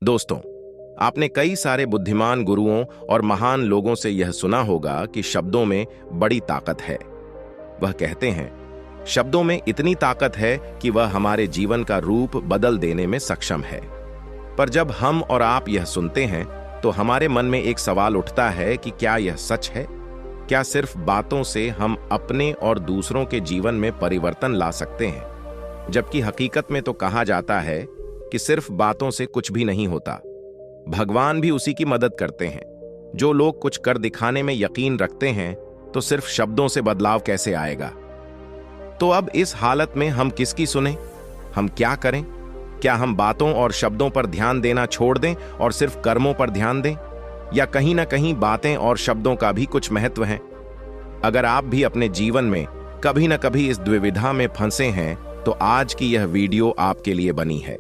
दोस्तों, आपने कई सारे बुद्धिमान गुरुओं और महान लोगों से यह सुना होगा कि शब्दों में बड़ी ताकत है। वह कहते हैं, शब्दों में इतनी ताकत है कि वह हमारे जीवन का रूप बदल देने में सक्षम है। पर जब हम और आप यह सुनते हैं तो हमारे मन में एक सवाल उठता है कि क्या यह सच है? क्या सिर्फ बातों से हम अपने और दूसरों के जीवन में परिवर्तन ला सकते हैं? जबकि हकीकत में तो कहा जाता है कि सिर्फ बातों से कुछ भी नहीं होता। भगवान भी उसी की मदद करते हैं। जो लोग कुछ कर दिखाने में यकीन रखते हैं तो सिर्फ शब्दों से बदलाव कैसे आएगा? तो अब इस हालत में हम किसकी सुने? हम क्या करें? क्या हम बातों और शब्दों पर ध्यान देना छोड़ दें और सिर्फ कर्मों पर ध्यान दें? या कहीं ना कहीं बातें और शब्दों का भी कुछ महत्व है? अगर आप भी अपने जीवन में कभी ना कभी इस द्विविधा में फंसे हैं तो आज की यह वीडियो आपके लिए बनी है।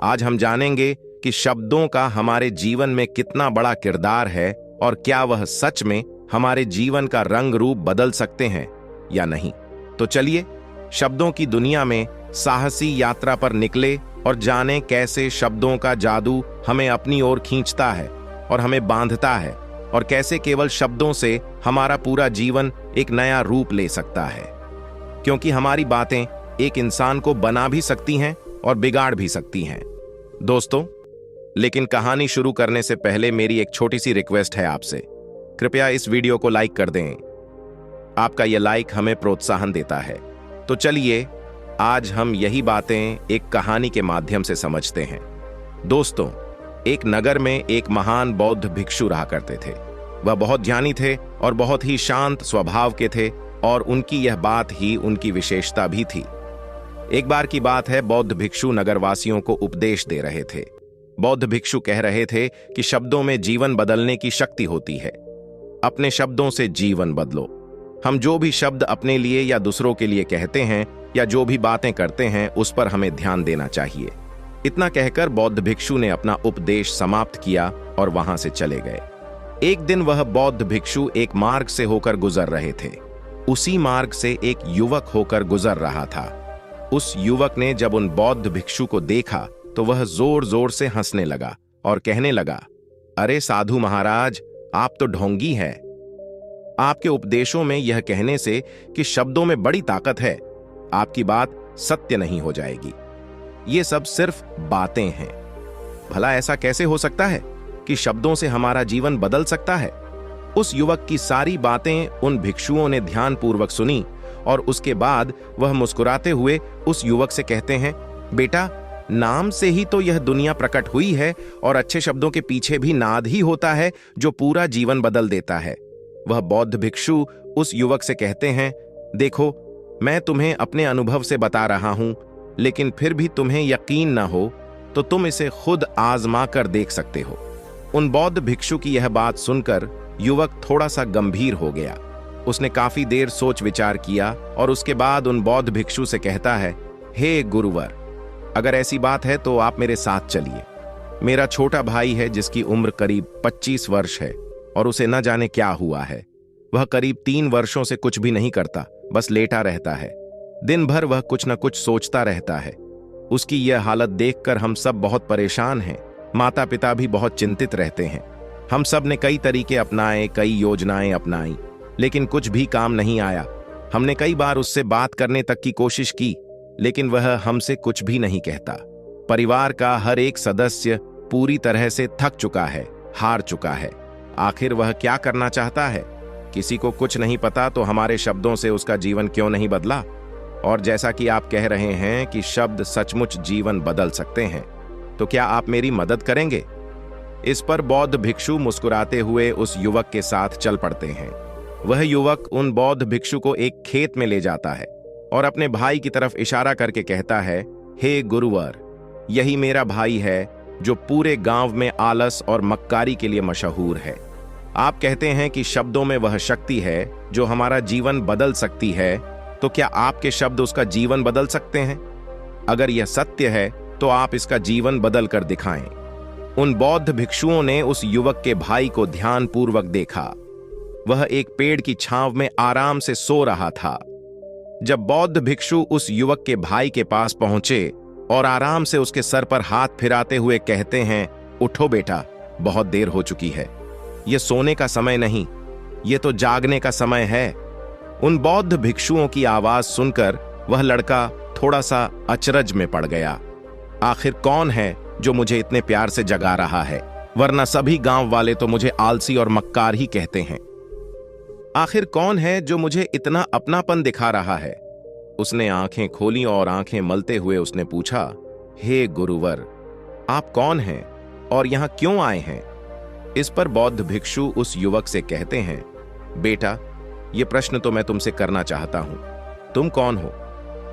आज हम जानेंगे कि शब्दों का हमारे जीवन में कितना बड़ा किरदार है और क्या वह सच में हमारे जीवन का रंग रूप बदल सकते हैं या नहीं। तो चलिए शब्दों की दुनिया में साहसी यात्रा पर निकले और जानें कैसे शब्दों का जादू हमें अपनी ओर खींचता है और हमें बांधता है, और कैसे केवल शब्दों से हमारा पूरा जीवन एक नया रूप ले सकता है। क्योंकि हमारी बातें एक इंसान को बना भी सकती हैं और बिगाड़ भी सकती हैं। दोस्तों, लेकिन कहानी शुरू करने से पहले मेरी एक छोटी सी रिक्वेस्ट है आपसे। कृपया इस वीडियो को लाइक कर दें। आपका यह लाइक हमें प्रोत्साहन देता है। तो चलिए आज हम यही बातें एक कहानी के माध्यम से समझते हैं। दोस्तों, एक नगर में एक महान बौद्ध भिक्षु रहा करते थे। वह बहुत ज्ञानी थे और बहुत ही शांत स्वभाव के थे, और उनकी यह बात ही उनकी विशेषता भी थी। एक बार की बात है, बौद्ध भिक्षु नगरवासियों को उपदेश दे रहे थे। बौद्ध भिक्षु कह रहे थे कि शब्दों में जीवन बदलने की शक्ति होती है। अपने शब्दों से जीवन बदलो। हम जो भी शब्द अपने लिए या दूसरों के लिए कहते हैं या जो भी बातें करते हैं उस पर हमें ध्यान देना चाहिए। इतना कहकर बौद्ध भिक्षु ने अपना उपदेश समाप्त किया और वहां से चले गए। एक दिन वह बौद्ध भिक्षु एक मार्ग से होकर गुजर रहे थे। उसी मार्ग से एक युवक होकर गुजर रहा था। उस युवक ने जब उन बौद्ध भिक्षु को देखा तो वह जोर जोर से हंसने लगा और कहने लगा, अरे साधु महाराज, आप तो ढोंगी हैं। आपके उपदेशों में यह कहने से कि शब्दों में बड़ी ताकत है, आपकी बात सत्य नहीं हो जाएगी। ये सब सिर्फ बातें हैं। भला ऐसा कैसे हो सकता है कि शब्दों से हमारा जीवन बदल सकता है? उस युवक की सारी बातें उन भिक्षुओं ने ध्यानपूर्वक सुनी और उसके बाद वह मुस्कुराते हुए उस युवक से कहते हैं, बेटा, नाम से ही तो यह दुनिया प्रकट हुई है, और अच्छे शब्दों के पीछे भी नाद ही होता है जो पूरा जीवन बदल देता है। वह बौद्ध भिक्षु उस युवक से कहते हैं, देखो, मैं तुम्हें अपने अनुभव से बता रहा हूं, लेकिन फिर भी तुम्हें यकीन न हो तो तुम इसे खुद आजमा कर देख सकते हो। उन बौद्ध भिक्षु की यह बात सुनकर युवक थोड़ा सा गंभीर हो गया। उसने काफी देर सोच विचार किया और उसके बाद उन बौद्ध भिक्षु से कहता है, हे गुरुवर, अगर ऐसी बात है तो आप मेरे साथ चलिए। मेरा छोटा भाई है जिसकी उम्र करीब 25 वर्ष है और उसे न जाने क्या हुआ है। वह करीब 3 वर्षों से कुछ भी नहीं करता, बस लेटा रहता है। दिन भर वह कुछ न कुछ सोचता रहता है। उसकी यह हालत देखकर हम सब बहुत परेशान हैं। माता पिता भी बहुत चिंतित रहते हैं। हम सब ने कई तरीके अपनाए, कई योजनाएं अपनाई, लेकिन कुछ भी काम नहीं आया। हमने कई बार उससे बात करने तक की कोशिश की, लेकिन वह हमसे कुछ भी नहीं कहता। परिवार का हर एक सदस्य पूरी तरह से थक चुका है, हार चुका है। आखिर वह क्या करना चाहता है? किसी को कुछ नहीं पता तो हमारे शब्दों से उसका जीवन क्यों नहीं बदला? और जैसा कि आप कह रहे हैं कि शब्द सचमुच जीवन बदल सकते हैं, तो क्या आप मेरी मदद करेंगे? इस पर बौद्ध भिक्षु मुस्कुराते हुए उस युवक के साथ चल पड़ते हैं। वह युवक उन बौद्ध भिक्षु को एक खेत में ले जाता है और अपने भाई की तरफ इशारा करके कहता है, हे गुरुवर, यही मेरा भाई है जो पूरे गांव में आलस और मक्कारी के लिए मशहूर है। आप कहते हैं कि शब्दों में वह शक्ति है जो हमारा जीवन बदल सकती है, तो क्या आपके शब्द उसका जीवन बदल सकते हैं? अगर यह सत्य है तो आप इसका जीवन बदल कर दिखाएं। उन बौद्ध भिक्षुओं ने उस युवक के भाई को ध्यानपूर्वक देखा। वह एक पेड़ की छांव में आराम से सो रहा था। जब बौद्ध भिक्षु उस युवक के भाई के पास पहुंचे और आराम से उसके सर पर हाथ फिराते हुए कहते हैं, उठो बेटा, बहुत देर हो चुकी है। ये सोने का समय नहीं, ये तो जागने का समय है। उन बौद्ध भिक्षुओं की आवाज सुनकर वह लड़का थोड़ा सा अचरज में पड़ गया। आखिर कौन है जो मुझे इतने प्यार से जगा रहा है, वरना सभी गांव वाले तो मुझे आलसी और मक्कार ही कहते हैं। आखिर कौन है जो मुझे इतना अपनापन दिखा रहा है? उसने आंखें खोली और आंखें मलते हुए उसने पूछा, हे गुरुवर, आप कौन हैं और यहां क्यों आए हैं? इस पर बौद्ध भिक्षु उस युवक से कहते हैं, बेटा, यह प्रश्न तो मैं तुमसे करना चाहता हूं। तुम कौन हो,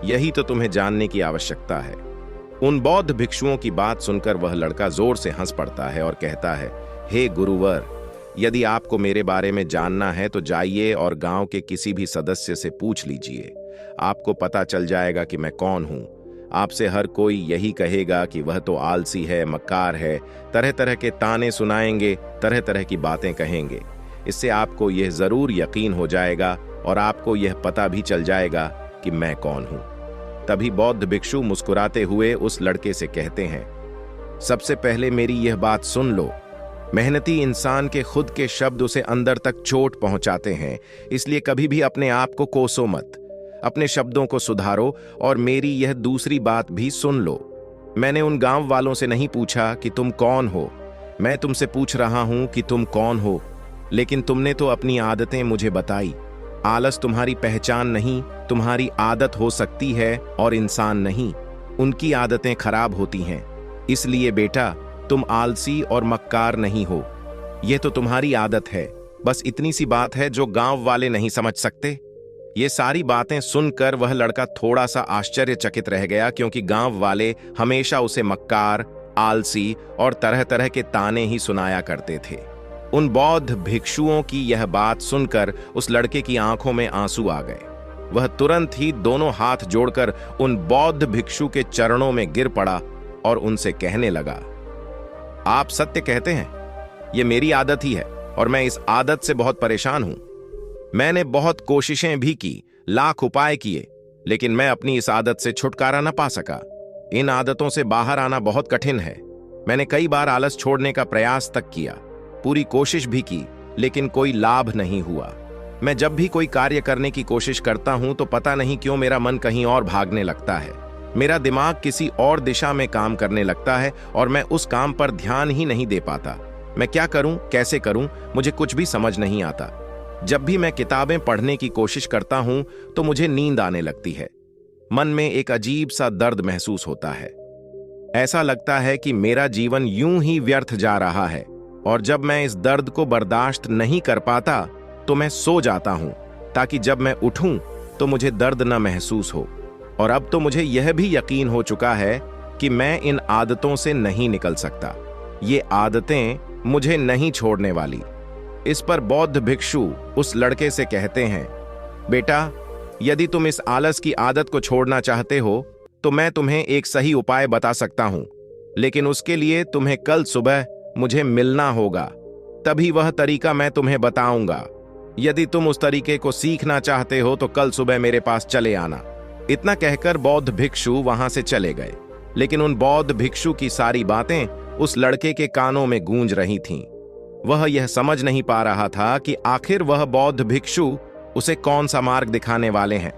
यही तो तुम्हें जानने की आवश्यकता है। उन बौद्ध भिक्षुओं की बात सुनकर वह लड़का जोर से हंस पड़ता है और कहता है, हे गुरुवर, यदि आपको मेरे बारे में जानना है तो जाइए और गांव के किसी भी सदस्य से पूछ लीजिए। आपको पता चल जाएगा कि मैं कौन हूं। आपसे हर कोई यही कहेगा कि वह तो आलसी है, मक्कार है, तरह तरह के ताने सुनाएंगे, तरह तरह की बातें कहेंगे। इससे आपको यह जरूर यकीन हो जाएगा और आपको यह पता भी चल जाएगा कि मैं कौन हूं। तभी बौद्ध भिक्षु मुस्कुराते हुए उस लड़के से कहते हैं, सबसे पहले मेरी यह बात सुन लो। मेहनती इंसान के खुद के शब्द उसे अंदर तक चोट पहुंचाते हैं, इसलिए कभी भी अपने आप को कोसो मत, अपने शब्दों को सुधारो। और मेरी यह दूसरी बात भी सुन लो। मैंने उन गांव वालों से नहीं पूछा कि तुम कौन हो, मैं तुमसे पूछ रहा हूं कि तुम कौन हो। लेकिन तुमने तो अपनी आदतें मुझे बताई। आलस तुम्हारी पहचान नहीं, तुम्हारी आदत हो सकती है, और इंसान नहीं, उनकी आदतें खराब होती हैं। इसलिए बेटा, तुम आलसी और मक्कार नहीं हो, यह तो तुम्हारी आदत है। बस इतनी सी बात है जो गांव वाले नहीं समझ सकते। ये सारी बातें सुनकर वह लड़का थोड़ा सा आश्चर्यचकित रह गया, क्योंकि गांव वाले हमेशा उसे मक्कार, आलसी और तरह तरह के ताने ही सुनाया करते थे। उन बौद्ध भिक्षुओं की यह बात सुनकर उस लड़के की आंखों में आंसू आ गए। वह तुरंत ही दोनों हाथ जोड़कर उन बौद्ध भिक्षु के चरणों में गिर पड़ा और उनसे कहने लगा, आप सत्य कहते हैं, यह मेरी आदत ही है और मैं इस आदत से बहुत परेशान हूं। मैंने बहुत कोशिशें भी की, लाख उपाय किए, लेकिन मैं अपनी इस आदत से छुटकारा न पा सका। इन आदतों से बाहर आना बहुत कठिन है। मैंने कई बार आलस छोड़ने का प्रयास तक किया, पूरी कोशिश भी की, लेकिन कोई लाभ नहीं हुआ। मैं जब भी कोई कार्य करने की कोशिश करता हूं तो पता नहीं क्यों मेरा मन कहीं और भागने लगता है। मेरा दिमाग किसी और दिशा में काम करने लगता है और मैं उस काम पर ध्यान ही नहीं दे पाता। मैं क्या करूं, कैसे करूं, मुझे कुछ भी समझ नहीं आता। जब भी मैं किताबें पढ़ने की कोशिश करता हूं तो मुझे नींद आने लगती है। मन में एक अजीब सा दर्द महसूस होता है। ऐसा लगता है कि मेरा जीवन यूं ही व्यर्थ जा रहा है, और जब मैं इस दर्द को बर्दाश्त नहीं कर पाता तो मैं सो जाता हूं, ताकि जब मैं उठूं तो मुझे दर्द न महसूस हो। और अब तो मुझे यह भी यकीन हो चुका है कि मैं इन आदतों से नहीं निकल सकता। ये आदतें मुझे नहीं छोड़ने वाली। इस पर बौद्ध भिक्षु उस लड़के से कहते हैं, बेटा, यदि तुम इस आलस की आदत को छोड़ना चाहते हो तो मैं तुम्हें एक सही उपाय बता सकता हूं, लेकिन उसके लिए तुम्हें कल सुबह मुझे मिलना होगा, तभी वह तरीका मैं तुम्हें बताऊंगा। यदि तुम उस तरीके को सीखना चाहते हो तो कल सुबह मेरे पास चले आना। इतना कहकर बौद्ध भिक्षु वहां से चले गए, लेकिन उन बौद्ध भिक्षु की सारी बातें उस लड़के के कानों में गूंज रही थीं। वह यह समझ नहीं पा रहा था कि आखिर वह बौद्ध भिक्षु उसे कौन सा मार्ग दिखाने वाले हैं।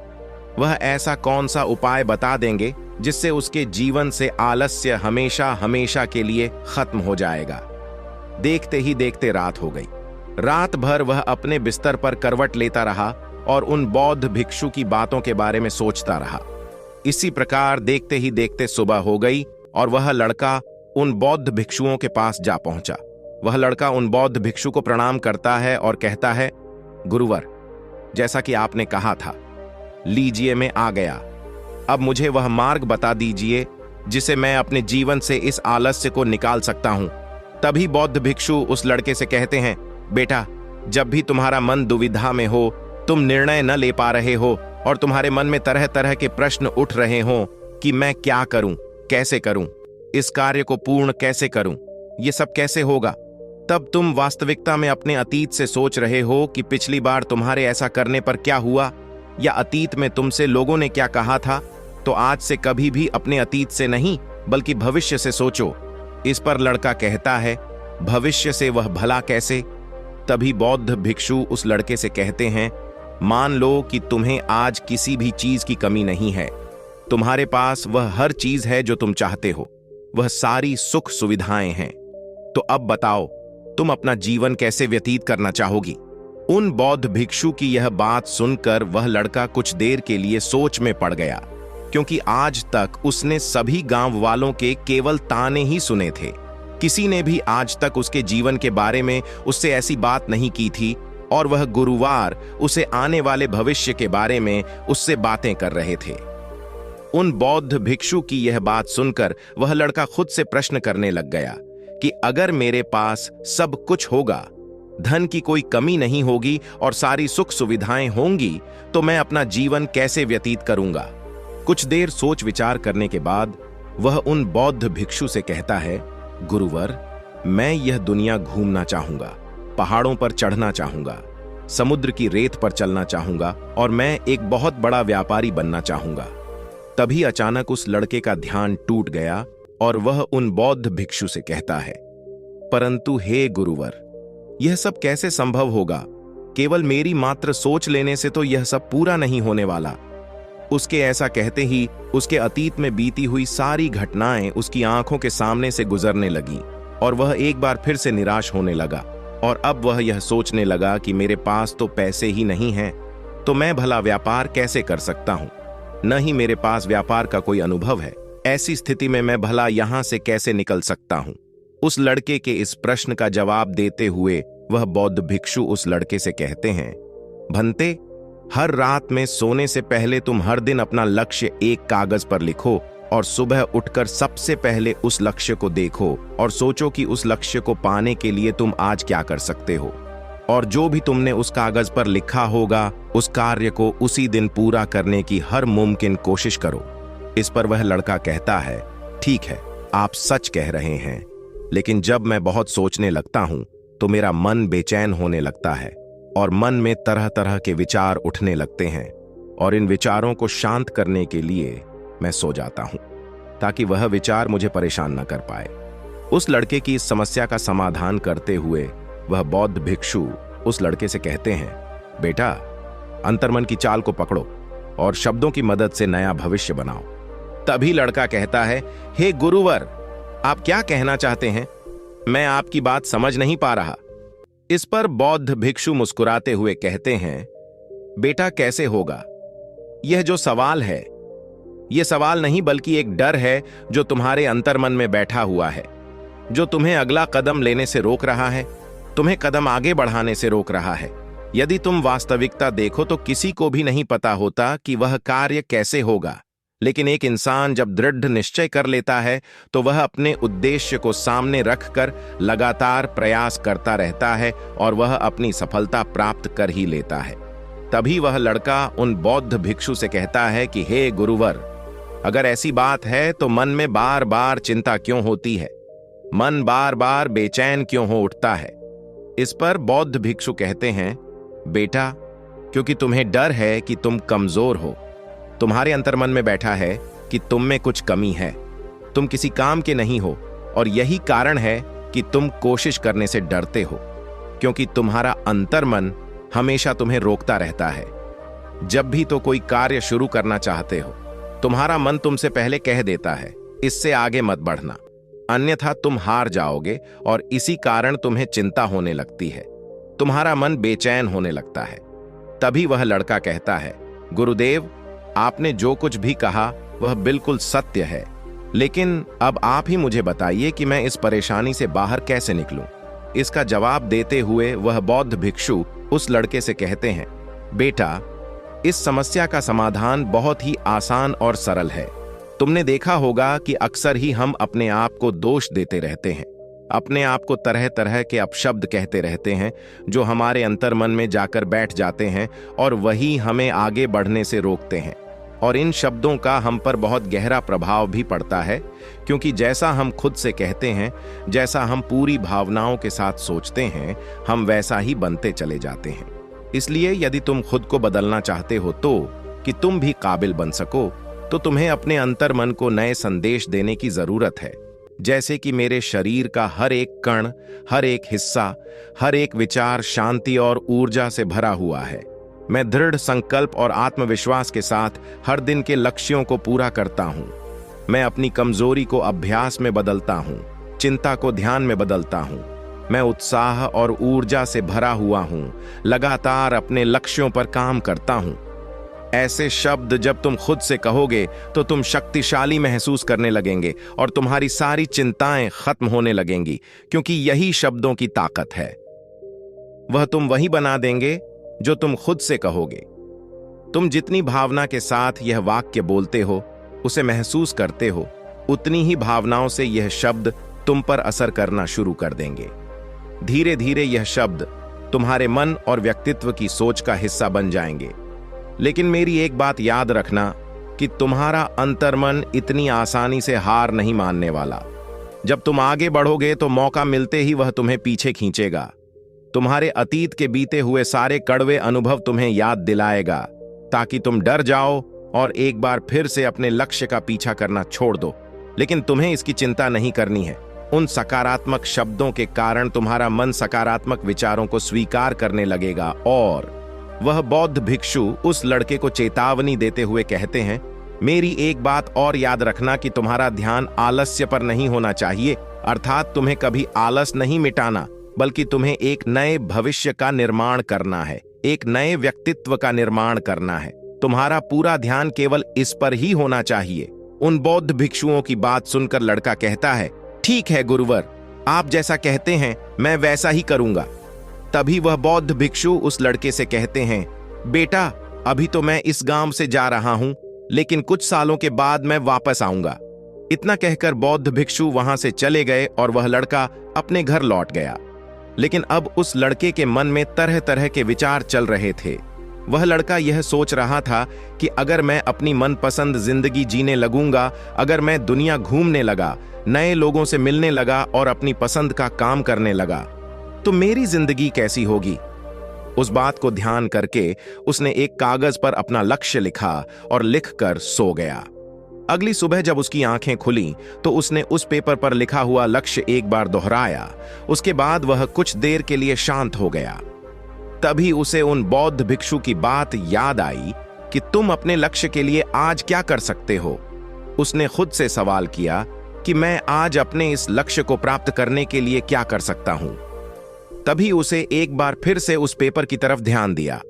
वह ऐसा कौन सा उपाय बता देंगे जिससे उसके जीवन से आलस्य हमेशा हमेशा के लिए खत्म हो जाएगा। देखते ही देखते रात हो गई। रात भर वह अपने बिस्तर पर करवट लेता रहा और उन बौद्ध भिक्षु की बातों के बारे में सोचता रहा। इसी प्रकार देखते ही देखते सुबह हो गई और वह लड़का उन बौद्ध भिक्षुओं के पास जा पहुंचा। वह लड़का उन बौद्ध भिक्षु को प्रणाम करता है और कहता है, गुरुवर, जैसा कि आपने कहा था, लीजिए मैं आ गया। अब मुझे वह मार्ग बता दीजिए जिसे मैं अपने जीवन से इस आलस्य को निकाल सकता हूं। तभी बौद्ध भिक्षु उस लड़के से कहते हैं, बेटा, जब भी तुम्हारा मन दुविधा में हो, तुम निर्णय न ले पा रहे हो और तुम्हारे मन में तरह तरह के प्रश्न उठ रहे हो कि मैं क्या करूं, कैसे करूं, इस कार्य को पूर्ण कैसे करूं, ये सब कैसे होगा, तब तुम वास्तविकता में अपने अतीत से सोच रहे हो कि पिछली बार तुम्हारे ऐसा करने पर क्या हुआ, या अतीत में तुमसे लोगों ने क्या कहा था। तो आज से कभी भी अपने अतीत से नहीं बल्कि भविष्य से सोचो। इस पर लड़का कहता है, भविष्य से वह भला कैसे? तभी बौद्ध भिक्षु उस लड़के से कहते हैं, मान लो कि तुम्हें आज किसी भी चीज की कमी नहीं है। तुम्हारे पास वह हर चीज है जो तुम चाहते हो, वह सारी सुख सुविधाएं हैं। तो अब बताओ, तुम अपना जीवन कैसे व्यतीत करना चाहोगी? उन बौद्ध भिक्षु की यह बात सुनकर वह लड़का कुछ देर के लिए सोच में पड़ गया, क्योंकि आज तक उसने सभी गांव वालों के केवल ताने ही सुने थे। किसी ने भी आज तक उसके जीवन के बारे में उससे ऐसी बात नहीं की थी, और वह गुरुवार उसे आने वाले भविष्य के बारे में उससे बातें कर रहे थे। उन बौद्ध भिक्षु की यह बात सुनकर वह लड़का खुद से प्रश्न करने लग गया कि अगर मेरे पास सब कुछ होगा, धन की कोई कमी नहीं होगी और सारी सुख सुविधाएं होंगी, तो मैं अपना जीवन कैसे व्यतीत करूंगा? कुछ देर सोच विचार करने के बाद वह उन बौद्ध भिक्षु से कहता है, गुरुवर, मैं यह दुनिया घूमना चाहूंगा, पहाड़ों पर चढ़ना चाहूंगा, समुद्र की रेत पर चलना चाहूंगा, और मैं एक बहुत बड़ा व्यापारी बनना चाहूंगा। तभी अचानक उस लड़के का ध्यान टूट गया और वह उन बौद्ध भिक्षु से कहता है, परंतु हे गुरुवर, यह सब कैसे संभव होगा? केवल मेरी मात्र सोच लेने से तो यह सब पूरा नहीं होने वाला। उसके ऐसा कहते ही उसके अतीत में बीती हुई सारी घटनाएं उसकी आंखों के सामने से गुजरने लगीं और वह एक बार फिर से निराश होने लगा। और अब वह यह सोचने लगा कि मेरे पास तो पैसे ही नहीं हैं, तो मैं भला व्यापार कैसे कर सकता हूं? न ही मेरे पास व्यापार का कोई अनुभव है। ऐसी स्थिति में मैं भला यहां से कैसे निकल सकता हूं? उस लड़के के इस प्रश्न का जवाब देते हुए वह बौद्ध भिक्षु उस लड़के से कहते हैं, भंते, हर रात में सोने से पहले तुम हर दिन अपना लक्ष्य एक कागज पर लिखो और सुबह उठकर सबसे पहले उस लक्ष्य को देखो और सोचो कि उस लक्ष्य को पाने के लिए तुम आज क्या कर सकते हो, और जो भी तुमने उस कागज पर लिखा होगा उस कार्य को उसी दिन पूरा करने की हर मुमकिन कोशिश करो। इस पर वह लड़का कहता है, ठीक है, आप सच कह रहे हैं, लेकिन जब मैं बहुत सोचने लगता हूं तो मेरा मन बेचैन होने लगता है और मन में तरह तरह के विचार उठने लगते हैं, और इन विचारों को शांत करने के लिए मैं सो जाता हूं ताकि वह विचार मुझे परेशान न कर पाए। उस लड़के की इस समस्या का समाधान करते हुए वह बौद्ध भिक्षु उस लड़के से कहते हैं, बेटा, अंतर्मन की चाल को पकड़ो और शब्दों की मदद से नया भविष्य बनाओ। तभी लड़का कहता है, हे गुरुवर, आप क्या कहना चाहते हैं? मैं आपकी बात समझ नहीं पा रहा। इस पर बौद्ध भिक्षु मुस्कुराते हुए कहते हैं, बेटा, कैसे होगा? यह जो सवाल है, यह सवाल नहीं बल्कि एक डर है जो तुम्हारे अंतर्मन में बैठा हुआ है, जो तुम्हें अगला कदम लेने से रोक रहा है, तुम्हें कदम आगे बढ़ाने से रोक रहा है। यदि तुम वास्तविकता देखो तो किसी को भी नहीं पता होता कि वह कार्य कैसे होगा, लेकिन एक इंसान जब दृढ़ निश्चय कर लेता है तो वह अपने उद्देश्य को सामने रखकर लगातार प्रयास करता रहता है और वह अपनी सफलता प्राप्त कर ही लेता है। तभी वह लड़का उन बौद्ध भिक्षु से कहता है कि हे गुरुवर, अगर ऐसी बात है तो मन में बार बार चिंता क्यों होती है? मन बार बार बेचैन क्यों हो उठता है? इस पर बौद्ध भिक्षु कहते हैं, बेटा, क्योंकि तुम्हें डर है कि तुम कमजोर हो। तुम्हारे अंतर्मन में बैठा है कि तुम में कुछ कमी है, तुम किसी काम के नहीं हो, और यही कारण है कि तुम कोशिश करने से डरते हो, क्योंकि तुम्हारा अंतर्मन हमेशा तुम्हें रोकता रहता है। जब भी तो कोई कार्य शुरू करना चाहते हो, तुम्हारा मन तुमसे पहले कह देता है, इससे आगे मत बढ़ना, अन्यथा तुम हार जाओगे, और इसी कारण तुम्हें चिंता होने लगती है, तुम्हारा मन बेचैन होने लगता है। तभी वह लड़का कहता है, गुरुदेव, आपने जो कुछ भी कहा वह बिल्कुल सत्य है, लेकिन अब आप ही मुझे बताइए कि मैं इस परेशानी से बाहर कैसे निकलूं। इसका जवाब देते हुए वह बौद्ध भिक्षु उस लड़के से कहते हैं, बेटा, इस समस्या का समाधान बहुत ही आसान और सरल है। तुमने देखा होगा कि अक्सर ही हम अपने आप को दोष देते रहते हैं, अपने आप को तरह तरह के अपशब्द कहते रहते हैं जो हमारे अंतर्मन में जाकर बैठ जाते हैं और वही हमें आगे बढ़ने से रोकते हैं। और इन शब्दों का हम पर बहुत गहरा प्रभाव भी पड़ता है, क्योंकि जैसा हम खुद से कहते हैं, जैसा हम पूरी भावनाओं के साथ सोचते हैं, हम वैसा ही बनते चले जाते हैं। इसलिए यदि तुम खुद को बदलना चाहते हो तो कि तुम भी काबिल बन सको, तो तुम्हें अपने अंतर्मन को नए संदेश देने की जरूरत है। जैसे कि मेरे शरीर का हर एक कण, हर एक हिस्सा, हर एक विचार शांति और ऊर्जा से भरा हुआ है। मैं दृढ़ संकल्प और आत्मविश्वास के साथ हर दिन के लक्ष्यों को पूरा करता हूं। मैं अपनी कमजोरी को अभ्यास में बदलता हूं, चिंता को ध्यान में बदलता हूं। मैं उत्साह और ऊर्जा से भरा हुआ हूं, लगातार अपने लक्ष्यों पर काम करता हूं। ऐसे शब्द जब तुम खुद से कहोगे तो तुम शक्तिशाली महसूस करने लगेंगे और तुम्हारी सारी चिंताएं खत्म होने लगेंगी, क्योंकि यही शब्दों की ताकत है। वह तुम वही बना देंगे जो तुम खुद से कहोगे। तुम जितनी भावना के साथ यह वाक्य बोलते हो, उसे महसूस करते हो, उतनी ही भावनाओं से यह शब्द तुम पर असर करना शुरू कर देंगे। धीरे धीरे यह शब्द तुम्हारे मन और व्यक्तित्व की सोच का हिस्सा बन जाएंगे। लेकिन मेरी एक बात याद रखना कि तुम्हारा अंतर्मन इतनी आसानी से हार नहीं मानने वाला। जब तुम आगे बढ़ोगे तो मौका मिलते ही वह तुम्हें पीछे खींचेगा। तुम्हारे अतीत के बीते हुए सारे कड़वे अनुभव तुम्हें याद दिलाएगा, ताकि तुम डर जाओ और एक बार फिर से अपने लक्ष्य का पीछा करना छोड़ दो। लेकिन तुम्हें इसकी चिंता नहीं करनी है। उन सकारात्मक शब्दों के कारण तुम्हारा मन सकारात्मक विचारों को स्वीकार करने लगेगा। और वह बौद्ध भिक्षु उस लड़के को चेतावनी देते हुए कहते हैं, मेरी एक बात और याद रखना कि तुम्हारा ध्यान आलस्य पर नहीं होना चाहिए, अर्थात तुम्हें कभी आलस नहीं मिटाना, बल्कि तुम्हें एक नए भविष्य का निर्माण करना है, एक नए व्यक्तित्व का निर्माण करना है। तुम्हारा पूरा ध्यान केवल इस पर ही होना चाहिए। उन बौद्ध भिक्षुओं की बात सुनकर लड़का कहता है, ठीक है गुरुवर, आप जैसा कहते हैं मैं वैसा ही करूंगा। तभी वह बौद्ध भिक्षु उस लड़के से कहते हैं, बेटा, अभी तो मैं इस गांव से जा रहा हूं, लेकिन कुछ सालों के बाद मैं वापस आऊंगा। इतना कहकर बौद्ध भिक्षु वहां से चले गए और वह लड़का अपने घर लौट गया। लेकिन अब उस लड़के के मन में तरह तरह के विचार चल रहे थे। वह लड़का यह सोच रहा था कि अगर मैं अपनी मनपसंद जिंदगी जीने लगूंगा, अगर मैं दुनिया घूमने लगा, नए लोगों से मिलने लगा और अपनी पसंद का काम करने लगा, तो मेरी जिंदगी कैसी होगी। उस बात को ध्यान करके उसने एक कागज पर अपना लक्ष्य लिखा और लिखकर सो गया। अगली सुबह जब उसकी आंखें खुलीं तो उसने उस पेपर पर लिखा हुआ लक्ष्य एक बार दोहराया। उसके बाद वह कुछ देर के लिए शांत हो गया। तभी उसे उन बौद्ध भिक्षु की बात याद आई कि तुम अपने लक्ष्य के लिए आज क्या कर सकते हो। उसने खुद से सवाल किया कि मैं आज अपने इस लक्ष्य को प्राप्त करने के लिए क्या कर सकता हूं। तभी उसे एक बार फिर से उस पेपर की तरफ ध्यान दिया।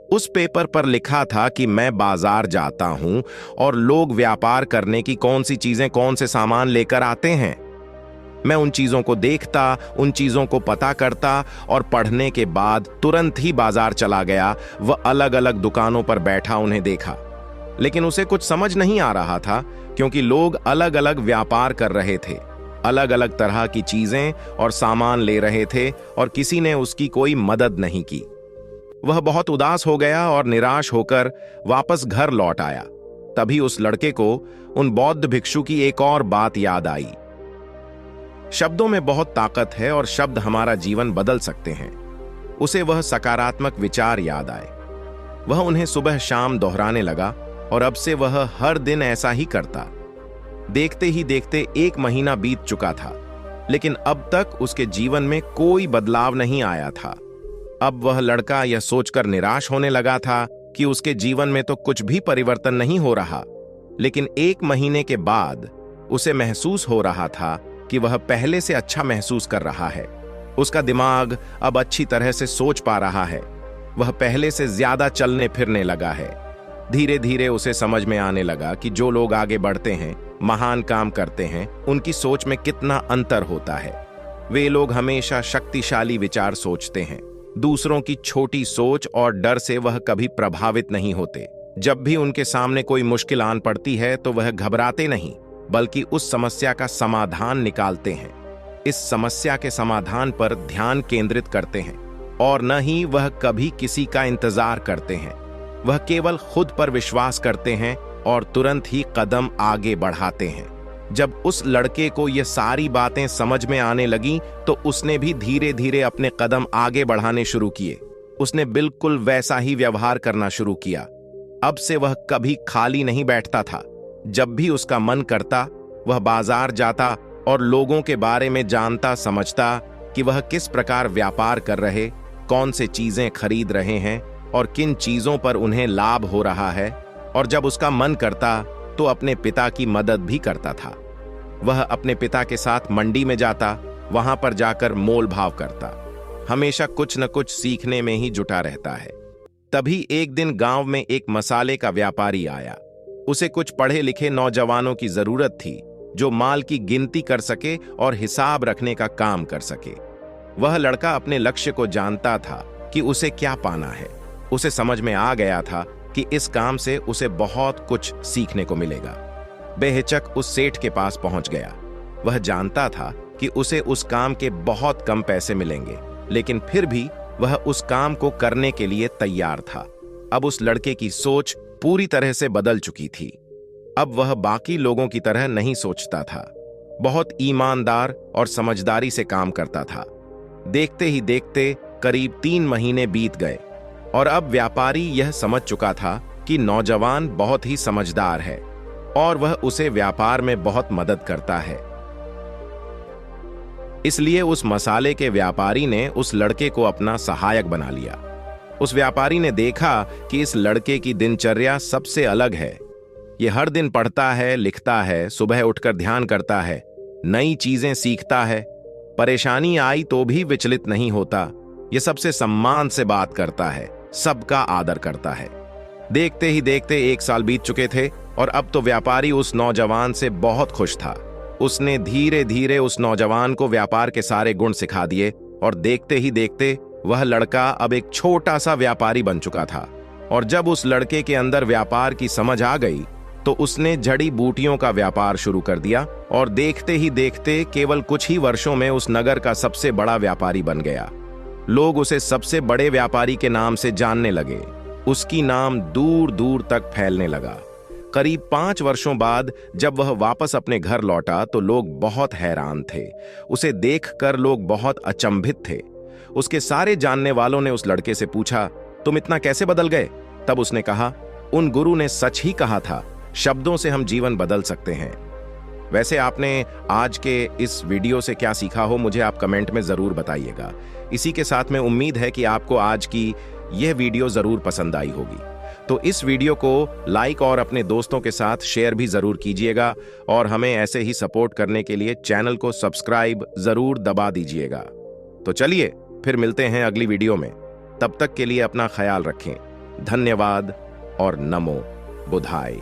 उस पेपर पर लिखा था कि मैं बाजार जाता हूं और लोग व्यापार करने की कौन सी चीजें, कौन से सामान लेकर आते हैं। मैं उन चीजों को देखता, उन चीजों को पता करता और पढ़ने के बाद तुरंत ही बाजार चला गया। वह अलग अलग दुकानों पर बैठा उन्हें देखा, लेकिन उसे कुछ समझ नहीं आ रहा था, क्योंकि लोग अलग अलग व्यापार कर रहे थे, अलग अलग तरह की चीजें और सामान ले रहे थे और किसी ने उसकी कोई मदद नहीं की। वह बहुत उदास हो गया और निराश होकर वापस घर लौट आया। तभी उस लड़के को उन बौद्ध भिक्षु की एक और बात याद आई। शब्दों में बहुत ताकत है और शब्द हमारा जीवन बदल सकते हैं। उसे वह सकारात्मक विचार याद आए। वह उन्हें सुबह शाम दोहराने लगा और अब से वह हर दिन ऐसा ही करता। देखते ही देखते 1 महीना बीत चुका था, लेकिन अब तक उसके जीवन में कोई बदलाव नहीं आया था। अब वह लड़का यह सोचकर निराश होने लगा था कि उसके जीवन में तो कुछ भी परिवर्तन नहीं हो रहा। लेकिन 1 महीने के बाद उसे महसूस हो रहा था कि वह पहले से अच्छा महसूस कर रहा है। उसका दिमाग अब अच्छी तरह से सोच पा रहा है। वह पहले से ज्यादा चलने फिरने लगा है। धीरे धीरे उसे समझ में आने लगा कि जो लोग आगे बढ़ते हैं, महान काम करते हैं, उनकी सोच में कितना अंतर होता है। वे लोग हमेशा शक्तिशाली विचार सोचते हैं। दूसरों की छोटी सोच और डर से वह कभी प्रभावित नहीं होते। जब भी उनके सामने कोई मुश्किल आन पड़ती है तो वह घबराते नहीं, बल्कि उस समस्या का समाधान निकालते हैं। इस समस्या के समाधान पर ध्यान केंद्रित करते हैं और न ही वह कभी किसी का इंतजार करते हैं। वह केवल खुद पर विश्वास करते हैं और तुरंत ही कदम आगे बढ़ाते हैं। जब उस लड़के को ये सारी बातें समझ में आने लगी तो उसने भी धीरे धीरे अपने कदम आगे बढ़ाने शुरू किए। उसने बिल्कुल वैसा ही व्यवहार करना शुरू किया। अब से वह कभी खाली नहीं बैठता था। जब भी उसका मन करता वह बाजार जाता और लोगों के बारे में जानता समझता कि वह किस प्रकार व्यापार कर रहे, कौन से चीजें खरीद रहे हैं और किन चीजों पर उन्हें लाभ हो रहा है। और जब उसका मन करता तो अपने पिता की मदद भी करता था। वह अपने पिता के साथ मंडी में जाता, वहां पर जाकर मोल भाव करता, हमेशा कुछ न कुछ सीखने में ही जुटा रहता है। तभी एक दिन गांव में एक मसाले का व्यापारी आया। उसे कुछ पढ़े लिखे नौजवानों की जरूरत थी जो माल की गिनती कर सके और हिसाब रखने का काम कर सके। वह लड़का अपने लक्ष्य को जानता था कि उसे क्या पाना है। उसे समझ में आ गया था कि इस काम से उसे बहुत कुछ सीखने को मिलेगा। बेहिचक उस सेठ के पास पहुंच गया। वह जानता था कि उसे उस काम के बहुत कम पैसे मिलेंगे, लेकिन फिर भी वह उस काम को करने के लिए तैयार था। अब उस लड़के की सोच पूरी तरह से बदल चुकी थी। अब वह बाकी लोगों की तरह नहीं सोचता था, बहुत ईमानदार और समझदारी से काम करता था। देखते ही देखते करीब 3 महीने बीत गए और अब व्यापारी यह समझ चुका था कि नौजवान बहुत ही समझदार है और वह उसे व्यापार में बहुत मदद करता है। इसलिए उस मसाले के व्यापारी ने उस लड़के को अपना सहायक बना लिया। उस व्यापारी ने देखा कि इस लड़के की दिनचर्या सबसे अलग है। ये हर दिन पढ़ता है, लिखता है, सुबह उठकर ध्यान करता है, नई चीजें सीखता है, परेशानी आई तो भी विचलित नहीं होता। ये सबसे सम्मान से बात करता है, सबका आदर करता है। देखते ही देखते 1 साल बीत चुके थे और अब तो व्यापारी उस नौजवान से बहुत खुश था। उसने धीरे धीरे उस नौजवान को व्यापार के सारे गुण सिखा दिए और देखते ही देखते वह लड़का अब एक छोटा सा व्यापारी बन चुका था। और जब उस लड़के के अंदर व्यापार की समझ आ गई तो उसने जड़ी बूटियों का व्यापार शुरू कर दिया और देखते ही देखते केवल कुछ ही वर्षों में उस नगर का सबसे बड़ा व्यापारी बन गया। लोग उसे सबसे बड़े व्यापारी के नाम से जानने लगे। उसकी नाम दूर दूर तक फैलने लगा। करीब 5 वर्षों बाद जब वह वापस अपने घर लौटा तो लोग बहुत हैरान थे। उसे देखकर लोग बहुत अचंभित थे। उसके सारे जानने वालों ने उस लड़के से पूछा, तुम इतना कैसे बदल गए? तब उसने कहा, उन गुरु ने सच ही कहा था, शब्दों से हम जीवन बदल सकते हैं। वैसे आपने आज के इस वीडियो से क्या सीखा हो, मुझे आप कमेंट में जरूर बताइएगा। इसी के साथ में उम्मीद है कि आपको आज की यह वीडियो जरूर पसंद आई होगी। तो इस वीडियो को लाइक और अपने दोस्तों के साथ शेयर भी जरूर कीजिएगा और हमें ऐसे ही सपोर्ट करने के लिए चैनल को सब्सक्राइब जरूर दबा दीजिएगा। तो चलिए फिर मिलते हैं अगली वीडियो में। तब तक के लिए अपना ख्याल रखें। धन्यवाद और नमो बुद्धाय।